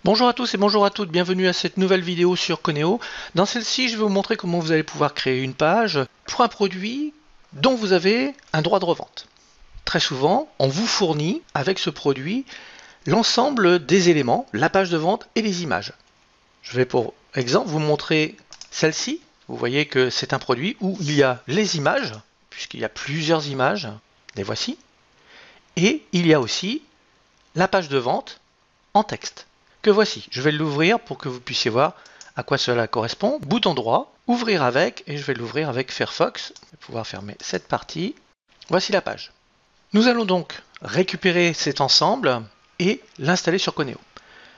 Bonjour à tous et bonjour à toutes, bienvenue à cette nouvelle vidéo sur Coneo. Dans celle-ci, je vais vous montrer comment vous allez pouvoir créer une page pour un produit dont vous avez un droit de revente. Très souvent, on vous fournit avec ce produit l'ensemble des éléments, la page de vente et les images. Je vais pour exemple vous montrer celle-ci. Vous voyez que c'est un produit où il y a les images, puisqu'il y a plusieurs images, les voici, et il y a aussi la page de vente en texte. Que voici. Je vais l'ouvrir pour que vous puissiez voir à quoi cela correspond. Bouton droit, ouvrir avec, et je vais l'ouvrir avec Firefox. Je vais pouvoir fermer cette partie. Voici la page. Nous allons donc récupérer cet ensemble et l'installer sur Coneo.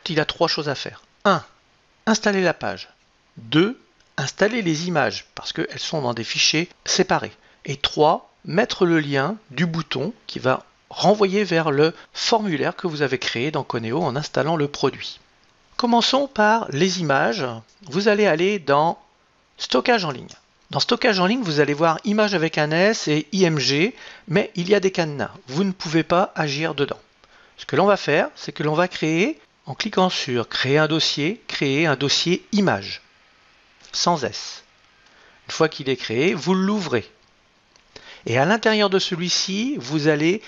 Il y a trois choses à faire. 1. Installer la page. 2. Installer les images parce qu'elles sont dans des fichiers séparés. Et 3. Mettre le lien du bouton qui va renvoyer vers le formulaire que vous avez créé dans Coneo en installant le produit. Commençons par les images. Vous allez aller dans Stockage en ligne. Dans Stockage en ligne, vous allez voir Images avec un S et IMG, mais il y a des cadenas. Vous ne pouvez pas agir dedans. Ce que l'on va faire, c'est que l'on va créer, en cliquant sur Créer un dossier Images, sans S. Une fois qu'il est créé, vous l'ouvrez. Et à l'intérieur de celui-ci, vous allez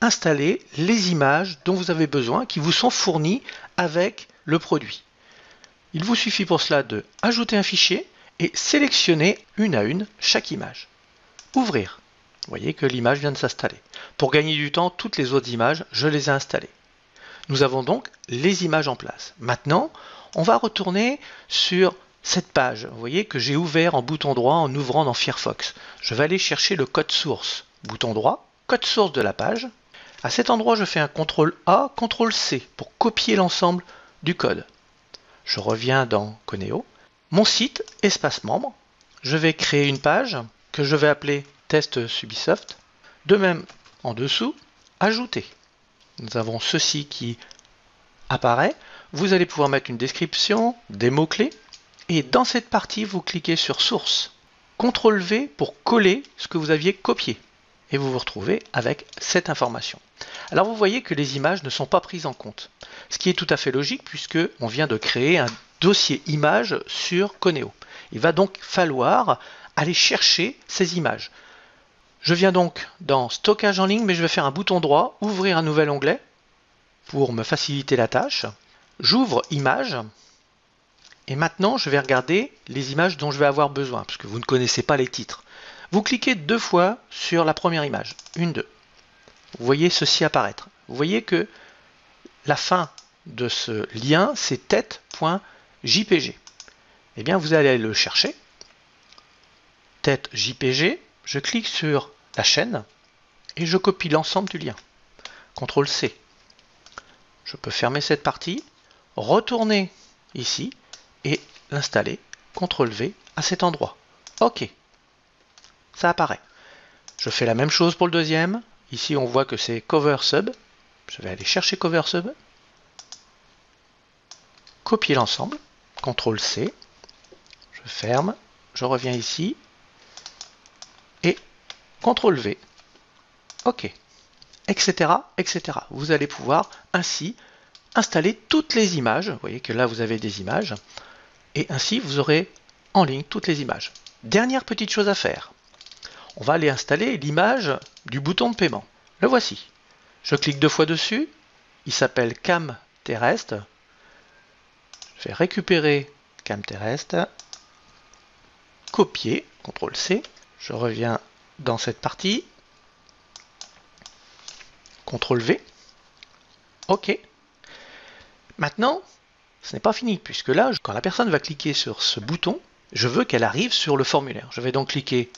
installer les images dont vous avez besoin, qui vous sont fournies avec le produit. Il vous suffit pour cela de ajouter un fichier et sélectionner une à une chaque image. Ouvrir. Vous voyez que l'image vient de s'installer. Pour gagner du temps, toutes les autres images, je les ai installées. Nous avons donc les images en place. Maintenant, on va retourner sur cette page. Vous voyez que j'ai ouvert en bouton droit en ouvrant dans Firefox. Je vais aller chercher le code source. Bouton droit, code source de la page. À cet endroit, je fais un CTRL A, CTRL C pour copier l'ensemble du code. Je reviens dans Coneo. Mon site, espace membre. Je vais créer une page que je vais appeler Test Ubisoft. De même, en dessous, ajouter. Nous avons ceci qui apparaît. Vous allez pouvoir mettre une description, des mots-clés. Et dans cette partie, vous cliquez sur Source. CTRL V pour coller ce que vous aviez copié. Et vous vous retrouvez avec cette information. Alors vous voyez que les images ne sont pas prises en compte. Ce qui est tout à fait logique puisque on vient de créer un dossier images sur Coneo. Il va donc falloir aller chercher ces images. Je viens donc dans Stockage en ligne, mais je vais faire un bouton droit, ouvrir un nouvel onglet pour me faciliter la tâche. J'ouvre Images. Et maintenant, je vais regarder les images dont je vais avoir besoin, parce que vous ne connaissez pas les titres. Vous cliquez deux fois sur la première image. 1, 2. Vous voyez ceci apparaître. Vous voyez que la fin de ce lien, c'est tête.jpg. Eh bien, vous allez le chercher. Tête.jpg. Je clique sur la chaîne et je copie l'ensemble du lien. CTRL C. Je peux fermer cette partie, retourner ici et l'installer. CTRL V à cet endroit. OK. Ça apparaît. Je fais la même chose pour le deuxième. Ici, on voit que c'est Cover Sub. Je vais aller chercher Cover Sub. Copier l'ensemble. CTRL C. Je ferme. Je reviens ici. Et CTRL V. OK. Etc. etc. Vous allez pouvoir ainsi installer toutes les images. Vous voyez que là, vous avez des images. Et ainsi, vous aurez en ligne toutes les images. Dernière petite chose à faire. On va aller installer l'image du bouton de paiement. Le voici. Je clique deux fois dessus. Il s'appelle Cam Terrestre. Je vais récupérer Cam Terrestre. Copier. CTRL C. Je reviens dans cette partie. CTRL V. OK. Maintenant, ce n'est pas fini, puisque là, quand la personne va cliquer sur ce bouton, je veux qu'elle arrive sur le formulaire. Je vais donc cliquer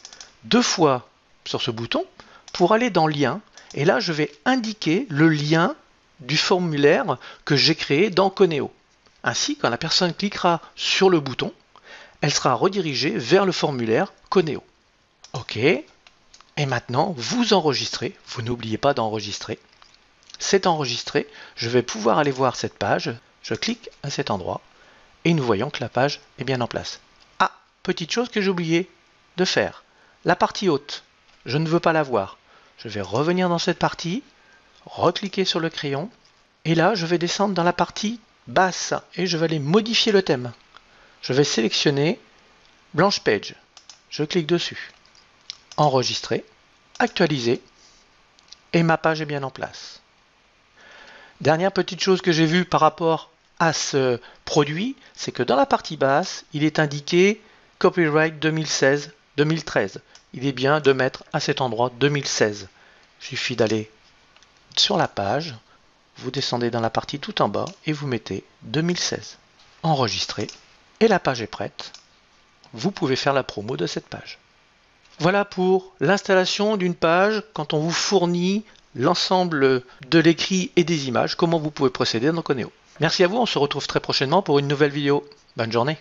deux fois sur ce bouton pour aller dans Lien. Et là, je vais indiquer le lien du formulaire que j'ai créé dans Coneo. Ainsi, quand la personne cliquera sur le bouton, elle sera redirigée vers le formulaire Coneo. OK. Et maintenant, vous enregistrez. Vous n'oubliez pas d'enregistrer. C'est enregistré. Je vais pouvoir aller voir cette page. Je clique à cet endroit. Et nous voyons que la page est bien en place. Ah, petite chose que j'ai oublié de faire. La partie haute, je ne veux pas la voir. Je vais revenir dans cette partie, recliquer sur le crayon, et là, je vais descendre dans la partie basse et je vais aller modifier le thème. Je vais sélectionner Blanche Page. Je clique dessus. Enregistrer, actualiser et ma page est bien en place. Dernière petite chose que j'ai vue par rapport à ce produit, c'est que dans la partie basse, il est indiqué Copyright 2016-2013. Il est bien de mettre à cet endroit 2016. Il suffit d'aller sur la page, vous descendez dans la partie tout en bas et vous mettez 2016. Enregistrez et la page est prête. Vous pouvez faire la promo de cette page. Voilà pour l'installation d'une page quand on vous fournit l'ensemble de l'écrit et des images, comment vous pouvez procéder dans Conéo. Merci à vous, on se retrouve très prochainement pour une nouvelle vidéo. Bonne journée.